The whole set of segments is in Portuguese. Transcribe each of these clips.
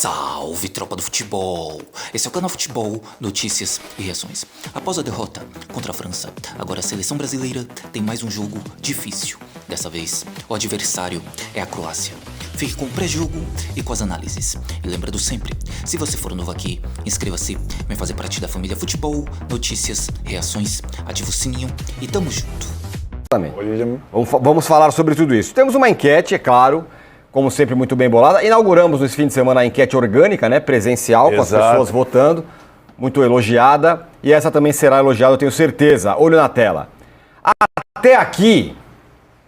Salve, tropa do futebol! Esse é o canal Futebol, Notícias e Reações. Após a derrota contra a França, agora a seleção brasileira tem mais um jogo difícil. Dessa vez, o adversário é a Croácia. Fique com o pré-jogo e com as análises. E lembrando sempre, se você for novo aqui, inscreva-se, vem fazer parte da família Futebol, Notícias, Reações, ativa o sininho e tamo junto. Vamos falar sobre tudo isso. Temos uma enquete, é claro, como sempre muito bem bolada. Inauguramos nesse fim de semana a enquete orgânica, né, presencial, com as pessoas votando, muito elogiada. E essa também será elogiada, eu tenho certeza. Olho na tela. Até aqui,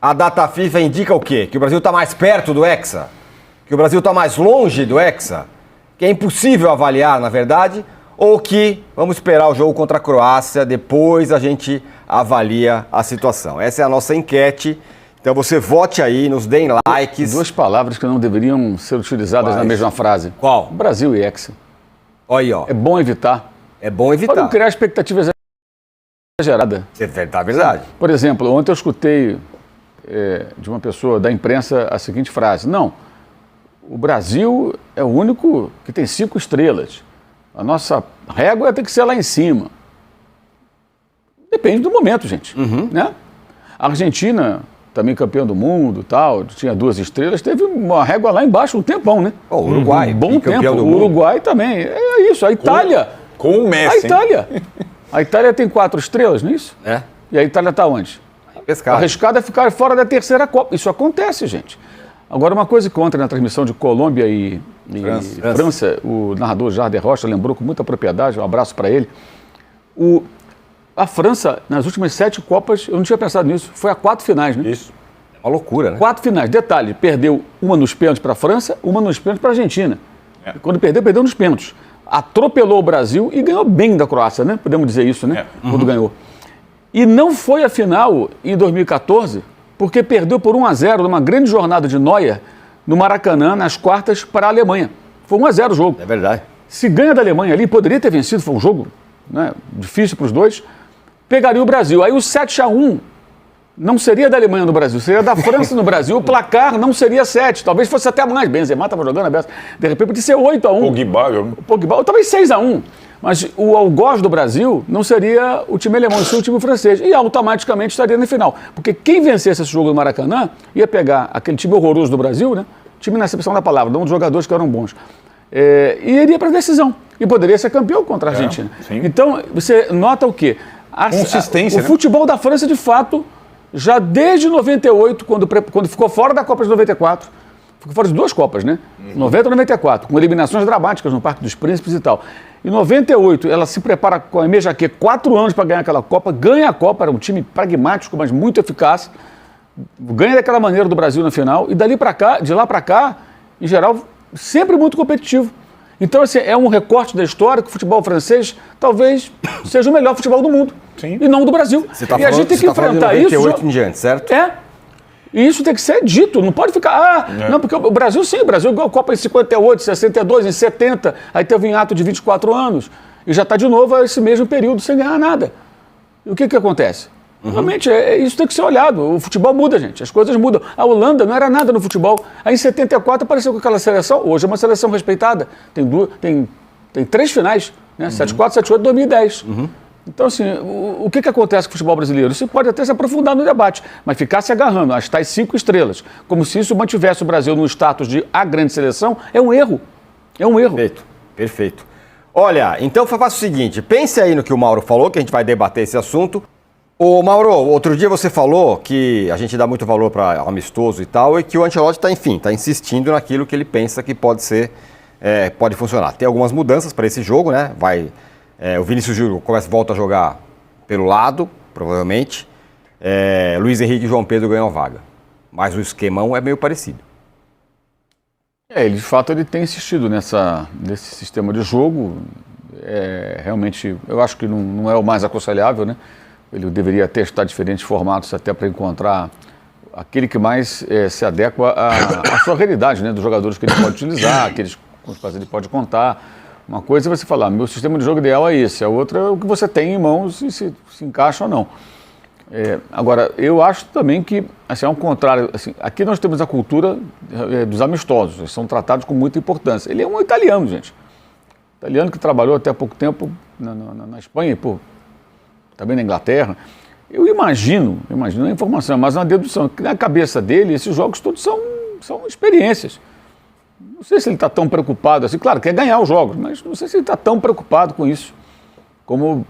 a data FIFA indica o quê? Que o Brasil está mais perto do Hexa? Que o Brasil está mais longe do Hexa? Que é impossível avaliar, na verdade? Ou que vamos esperar o jogo contra a Croácia, depois a gente avalia a situação? Essa é a nossa enquete. Então você vote aí, nos deem likes. Duas palavras que não deveriam ser utilizadas na mesma frase. Qual? Brasil e Hexa. Olha aí, ó. É bom evitar. É bom evitar. Para não criar expectativas exageradas. É verdade. Por exemplo, ontem eu escutei de uma pessoa da imprensa a seguinte frase: não, o Brasil é o único que tem 5 estrelas. A nossa régua tem que ser lá em cima. Depende do momento, gente. Né? A Argentina, também campeã do mundo, tal, tinha 2 estrelas, teve uma régua lá embaixo um tempão, né? O Uruguai, bom tempo. O Uruguai também. É isso. A Itália. Com o Messi. A Itália tem 4 estrelas, não é isso? É. E a Itália está onde? Pescado. Arriscado é ficar fora da terceira Copa. Isso acontece, gente. Agora, uma coisa que ontem na transmissão de Colômbia e França, o narrador Jardim Rocha lembrou com muita propriedade, um abraço para ele. A França, nas últimas 7 Copas, eu não tinha pensado nisso, foi a 4 finais, né? Isso. Uma loucura, né? 4 finais. Detalhe, perdeu uma nos pênaltis para a França, uma nos pênaltis para a Argentina. Quando perdeu nos pênaltis. Atropelou o Brasil e ganhou bem da Croácia, né? Podemos dizer isso, né? Quando ganhou. E não foi a final em 2014, porque perdeu por 1-0 numa grande jornada de Neuer no Maracanã, nas quartas, para a Alemanha. Foi 1-0 o jogo. É verdade. Se ganha da Alemanha ali, poderia ter vencido, foi um jogo, né, difícil para os dois, pegaria o Brasil. Aí o 7-1 não seria da Alemanha no Brasil, seria da França no Brasil. O placar não seria 7, talvez fosse até mais. Benzema estava jogando a beça. De repente podia ser 8-1. Pogba, ou talvez 6-1. Mas o algoz do Brasil não seria o time alemão, seria o time francês. E automaticamente estaria na final. Porque quem vencesse esse jogo no Maracanã ia pegar aquele time horroroso do Brasil, né? Time na acepção da palavra, não dos jogadores que eram bons. E iria para a decisão. E poderia ser campeão contra a Argentina. Então, você nota o quê? Consistência, o futebol da França, de fato, já desde 98, quando ficou fora da Copa de 94, ficou fora de 2 Copas, né? 90 e 94, com eliminações dramáticas no Parque dos Príncipes e tal. Em 98, ela se prepara com a Aimé Jacquet 4 anos para ganhar aquela Copa, ganha a Copa, era um time pragmático, mas muito eficaz, ganha daquela maneira do Brasil na final, e de lá para cá, em geral, sempre muito competitivo. Então, assim, é um recorte da história que o futebol francês talvez seja o melhor futebol do mundo. E não do Brasil. E a gente tem que enfrentar isso. 98 em diante, certo? E isso tem que ser dito, não pode ficar, não, porque o Brasil sim, o Brasil ganhou a Copa em 58, 62, em 70, aí teve um ato de 24 anos, e já está de novo esse mesmo período sem ganhar nada. E o que acontece? Realmente, isso tem que ser olhado, o futebol muda, gente, as coisas mudam. A Holanda não era nada no futebol, aí em 74 apareceu com aquela seleção, hoje é uma seleção respeitada, tem 3 finais, né? 74, 78, 2010. Então, assim, o que acontece com o futebol brasileiro? Isso pode até se aprofundar no debate, mas ficar se agarrando às tais 5 estrelas, como se isso mantivesse o Brasil no status de a grande seleção, é um erro. É um erro. Perfeito. Olha, então faça o seguinte, pense aí no que o Mauro falou, que a gente vai debater esse assunto. Ô, Mauro, outro dia você falou que a gente dá muito valor para amistoso e tal, e que o Ancelotti está insistindo naquilo que ele pensa que pode funcionar. Tem algumas mudanças para esse jogo, né? O Vinícius Júnior volta a jogar pelo lado, provavelmente. Luiz Henrique e João Pedro ganham a vaga. Mas o esquemão é meio parecido. Ele, de fato, ele tem insistido nesse sistema de jogo. Realmente, eu acho que não é o mais aconselhável, né? Ele deveria testar diferentes formatos até para encontrar aquele que mais se adequa à sua realidade, né? Dos jogadores que ele pode utilizar, aqueles com os quais ele pode contar. Uma coisa é você falar, meu sistema de jogo ideal é esse, a outra é o que você tem em mãos e se encaixa ou não. Agora, eu acho também que, assim, ao contrário, assim, aqui nós temos a cultura dos amistosos, eles são tratados com muita importância. Ele é um italiano, gente. Italiano que trabalhou até há pouco tempo na Espanha, também na Inglaterra. Eu imagino a informação, mas uma dedução, que na cabeça dele, esses jogos todos são experiências. Não sei se ele está tão preocupado assim, claro, quer ganhar os jogos, mas não sei se ele está tão preocupado com isso, como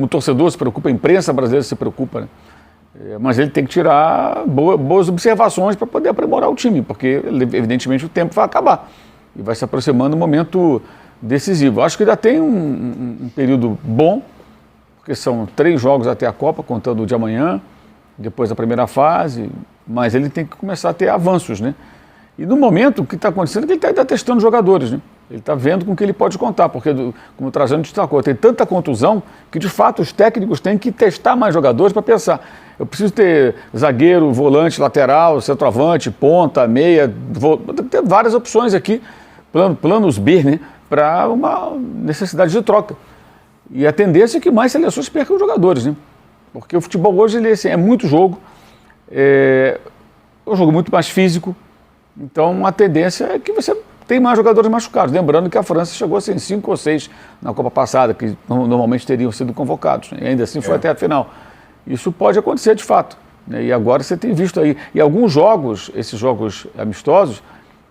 o torcedor se preocupa, a imprensa brasileira se preocupa, né? Mas ele tem que tirar boas observações para poder aprimorar o time, porque evidentemente o tempo vai acabar e vai se aproximando um momento decisivo. Acho que ainda tem um período bom, porque são 3 jogos até a Copa, contando o de amanhã, depois a primeira fase, mas ele tem que começar a ter avanços, né? E no momento, o que está acontecendo é que ele está testando jogadores, né? Ele está vendo com que ele pode contar, porque, como o Trajano destacou, tem tanta contusão que, de fato, os técnicos têm que testar mais jogadores para pensar. Eu preciso ter zagueiro, volante, lateral, centroavante, ponta, meia, ter várias opções aqui, planos B, né? Para uma necessidade de troca. E a tendência é que mais seleções percam jogadores, né? Porque o futebol hoje ele, assim, é muito jogo, é um jogo muito mais físico. Então, a tendência é que você tem mais jogadores machucados. Lembrando que a França chegou a ser 5 ou 6 na Copa passada, que normalmente teriam sido convocados. E ainda assim foi até a final. Isso pode acontecer de fato, né? E agora você tem visto aí. E alguns jogos, esses jogos amistosos,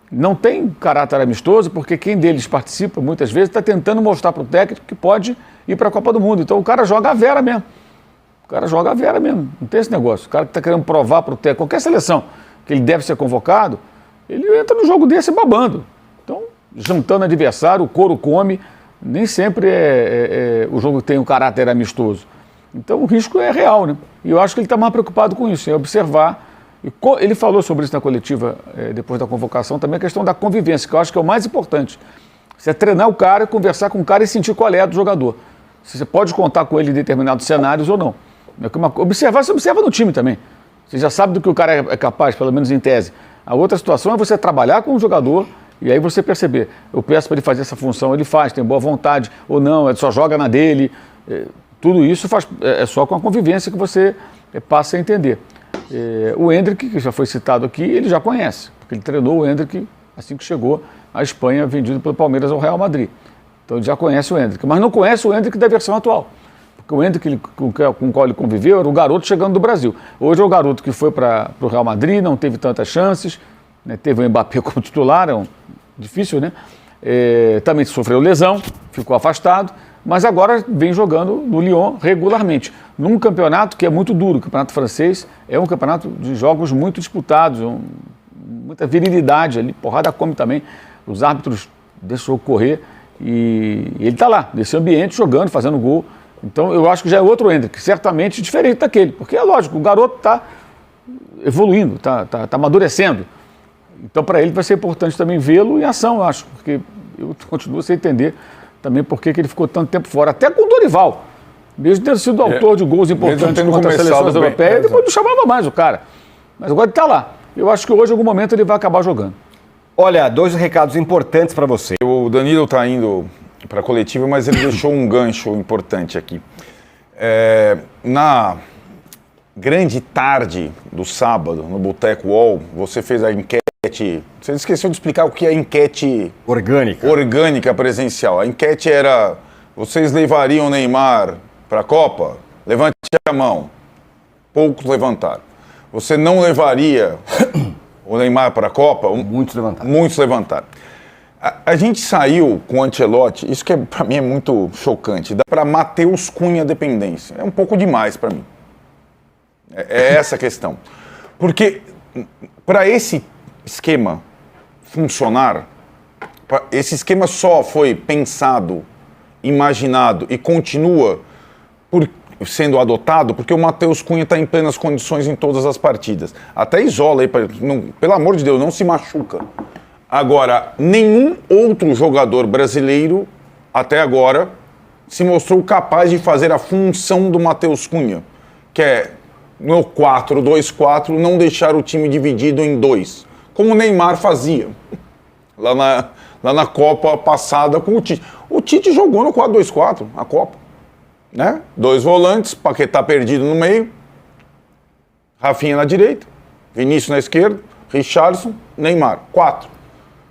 não tem caráter amistoso, porque quem deles participa, muitas vezes, está tentando mostrar para o técnico que pode ir para a Copa do Mundo. Então o cara joga a vera mesmo. Não tem esse negócio. O cara que está querendo provar para o técnico, qualquer seleção, que ele deve ser convocado, ele entra no jogo desse babando. Então, jantando adversário, o couro come, nem sempre o jogo tem um caráter amistoso. Então, o risco é real, né? E eu acho que ele está mais preocupado com isso, em observar. Ele falou sobre isso na coletiva, depois da convocação, também a questão da convivência, que eu acho que é o mais importante. Você treinar o cara, conversar com o cara e sentir qual é do jogador. Se você pode contar com ele em determinados cenários ou não. Observar, você observa no time também. Você já sabe do que o cara é capaz, pelo menos em tese. A outra situação é você trabalhar com o jogador e aí você perceber. Eu peço para ele fazer essa função, ele faz, tem boa vontade, ou não, ele só joga na dele. Tudo isso é só com a convivência que você passa a entender. O Endrick, que já foi citado aqui, ele já conhece, porque ele treinou o Endrick assim que chegou à Espanha, vendido pelo Palmeiras ao Real Madrid. Então ele já conhece o Endrick, mas não conhece o Endrick da versão atual. Porque o Endrick com o qual ele conviveu era o garoto chegando do Brasil. Hoje é o garoto que foi para o Real Madrid, não teve tantas chances, né? Teve o Mbappé como titular, difícil, né? Também sofreu lesão, ficou afastado, mas agora vem jogando no Lyon regularmente. Num campeonato que é muito duro, o campeonato francês é um campeonato de jogos muito disputados, muita virilidade ali, porrada come também, os árbitros deixam correr e ele está lá, nesse ambiente, jogando, fazendo gol. Então, eu acho que já é outro Endrick, certamente diferente daquele, porque é lógico, o garoto está evoluindo, está amadurecendo. Então, para ele vai ser importante também vê-lo em ação, eu acho, porque eu continuo sem entender também por que ele ficou tanto tempo fora, até com o Dorival, mesmo ter sido autor de gols importantes contra as seleções europeias, depois não chamava mais o cara. Mas agora ele está lá. Eu acho que hoje, em algum momento, ele vai acabar jogando. Olha, 2 recados importantes para você. O Danilo está indo para a coletiva, mas ele deixou um gancho importante aqui. Na grande tarde do sábado, no Boteco UOL, você fez a enquete. Você esqueceu de explicar o que é a enquete orgânica presencial. A enquete era: vocês levariam o Neymar para a Copa? Levante a mão. Poucos levantaram. Você não levaria o Neymar para a Copa? Muitos levantaram. Muitos levantaram. A gente saiu com o Ancelotti, isso que para mim é muito chocante, dá para Matheus Cunha dependência. É um pouco demais para mim. É essa a questão. Porque para esse esquema funcionar, esse esquema só foi pensado, imaginado e continua sendo adotado porque o Matheus Cunha está em plenas condições em todas as partidas. Até isola aí, pelo amor de Deus, não se machuca. Agora, nenhum outro jogador brasileiro, até agora, se mostrou capaz de fazer a função do Matheus Cunha, que é, no 4-2-4, não deixar o time dividido em 2, como o Neymar fazia, lá na Copa passada com o Tite. O Tite jogou no 4-2-4, a Copa, né? 2 volantes, Paquetá perdido no meio, Rafinha na direita, Vinícius na esquerda, Richarlison, Neymar. 4.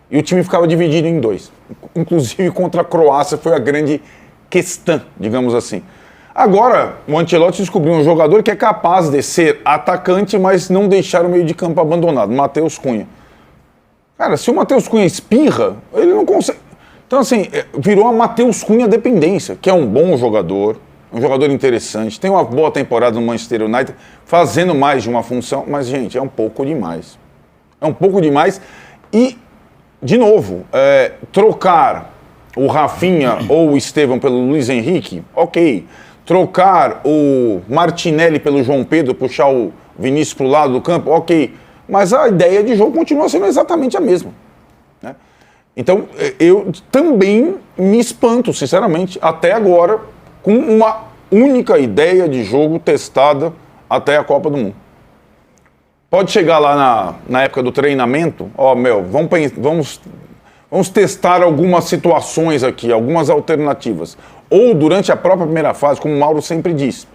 E o time ficava dividido em 2. Inclusive contra a Croácia foi a grande questão, digamos assim. Agora, o Ancelotti descobriu um jogador que é capaz de ser atacante, mas não deixar o meio de campo abandonado, Matheus Cunha. Cara, se o Matheus Cunha espirra, ele não consegue. Então, assim, virou a Matheus Cunha dependência, que é um bom jogador, um jogador interessante, tem uma boa temporada no Manchester United, fazendo mais de uma função, mas, gente, é um pouco demais. É um pouco demais. E, de novo, trocar o Rafinha ou o Estevão pelo Luiz Henrique, ok. Trocar o Martinelli pelo João Pedro, puxar o Vinícius para o lado do campo, ok. Mas a ideia de jogo continua sendo exatamente a mesma. Né? Então, eu também me espanto, sinceramente, até agora, com uma única ideia de jogo testada até a Copa do Mundo. Pode chegar lá na época do treinamento, vamos testar algumas situações aqui, algumas alternativas. Ou durante a própria primeira fase, como o Mauro sempre diz,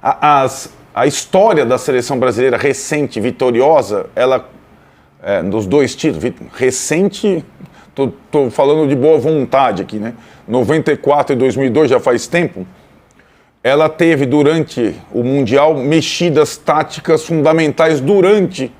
a história da seleção brasileira recente, vitoriosa, ela, dos 2 títulos, recente, tô falando de boa vontade aqui, né? 94 e 2002 já faz tempo, ela teve durante o Mundial mexidas táticas fundamentais durante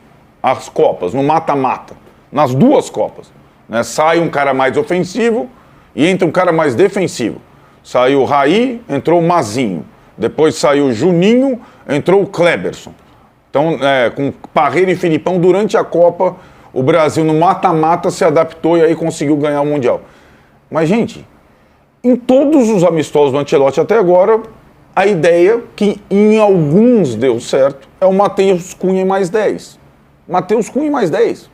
as Copas, no mata-mata, nas 2 Copas. Né? Sai um cara mais ofensivo e entra um cara mais defensivo. Saiu o Raí, entrou o Mazinho. Depois saiu o Juninho, entrou o Kleberson. Então, com Parreira e Filipão, durante a Copa, o Brasil no mata-mata se adaptou e aí conseguiu ganhar o Mundial. Mas, gente, em todos os amistosos do Ancelotti até agora, a ideia, que em alguns deu certo, é o Matheus Cunha mais 10. Matheus Cunha mais 10.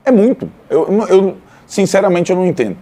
É muito. Eu sinceramente, eu não entendo.